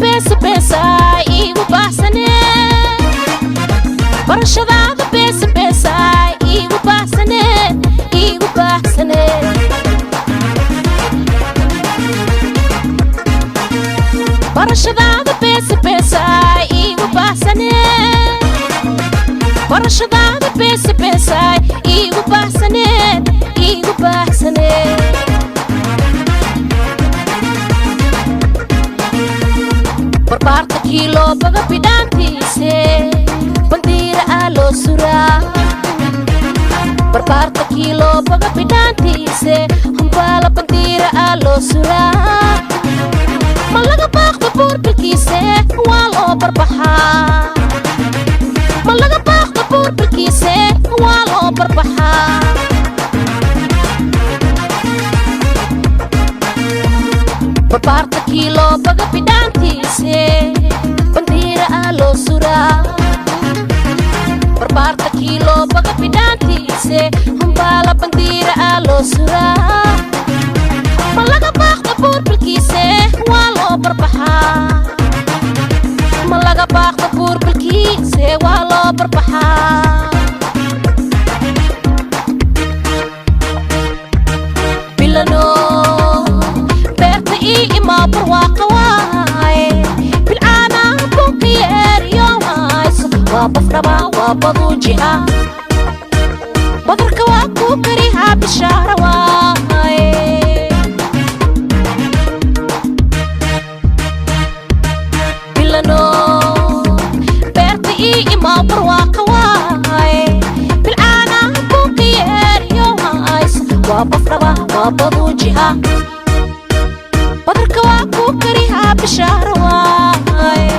beesa beesa igu baahsane barashadaada beesa beesa igu baahsane igu baahsane barashadaada beesa beesa igu baahsane barashadaada beesa beesa igu baahsane igu baahsane barbaarta kiilo baga bidhaantiise bandiira aa loo suraa barbaarta kiilo baga bidhaantiise humbaala bandiira aa loo suraa ma laga baaqda buurbilkiise waa loo barbaxaa ma laga baaqda buurbilkiise waa loo barbaxaa barbaarta kiilo baga bidhaantiise bandiira aa loo suraa barbaarta kiilo baga bidhaantiise humbaala bandiira aa loo suraa ma laga baaqda buurbilkiise waa loo barbaxaa ma laga baaqda buurbilkiise waa loo barbaxaa bilano ima barwaaqa waaye bilcaana bunkiyeeriyo hayso waa bafdhaba waa baduujiha badarka waa kuu kariha bishaara waaye bilano beerta ii ima barwaaqa waaye bilcaana bunkiyeeriyo hayso waa bafdhaba waa baduujiha badarka waa kuu kariha bishaara waaye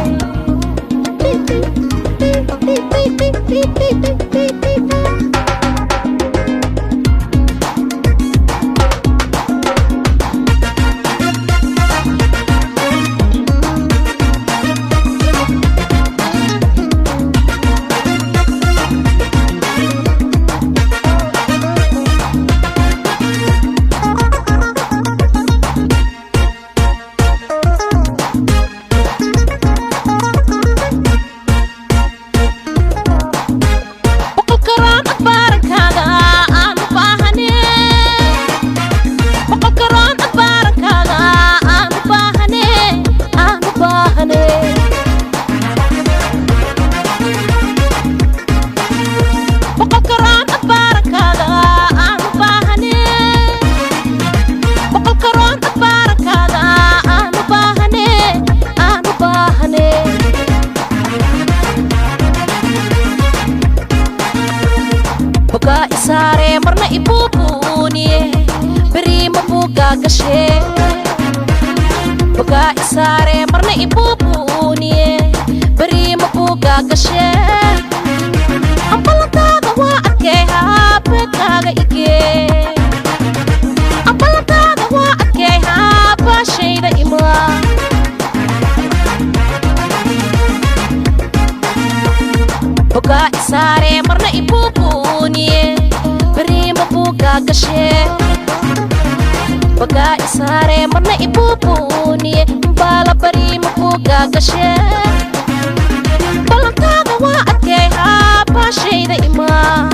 isaare marna ibuubuniye beriima buugaa gashee bogaa isaare marna ibuubuniye beriima buugaa gashee ambalantaada waa adkee haabeedkaaga igee ambalantaada waa adkee haabaashayda imaa bogaa isaare marna ibuubuniye beriima buugaa gashee bogaa isaare marna ibuubuniye mbaala beriima buugaa gashee balantaada waa adkee haabaashayda imaa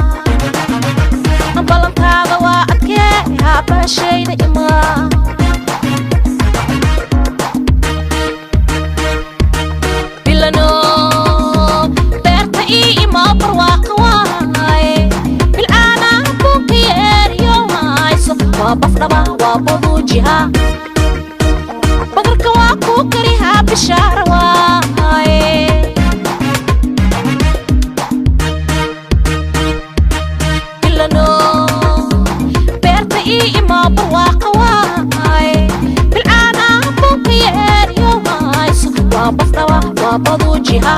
balantaada waa adkee haabaashayda imaa bilano beerta ii imaa barwaaqa waaye bilcaana bunkiyeeriyo hayso waa bafdhaba waa baduujiha badarka waa kuu kariha bishaara waaye bilano beerta ii imaa barwaaqa waaye bilcaana bunkiyeeriyo hayso waa bafdhaba waa baduujiha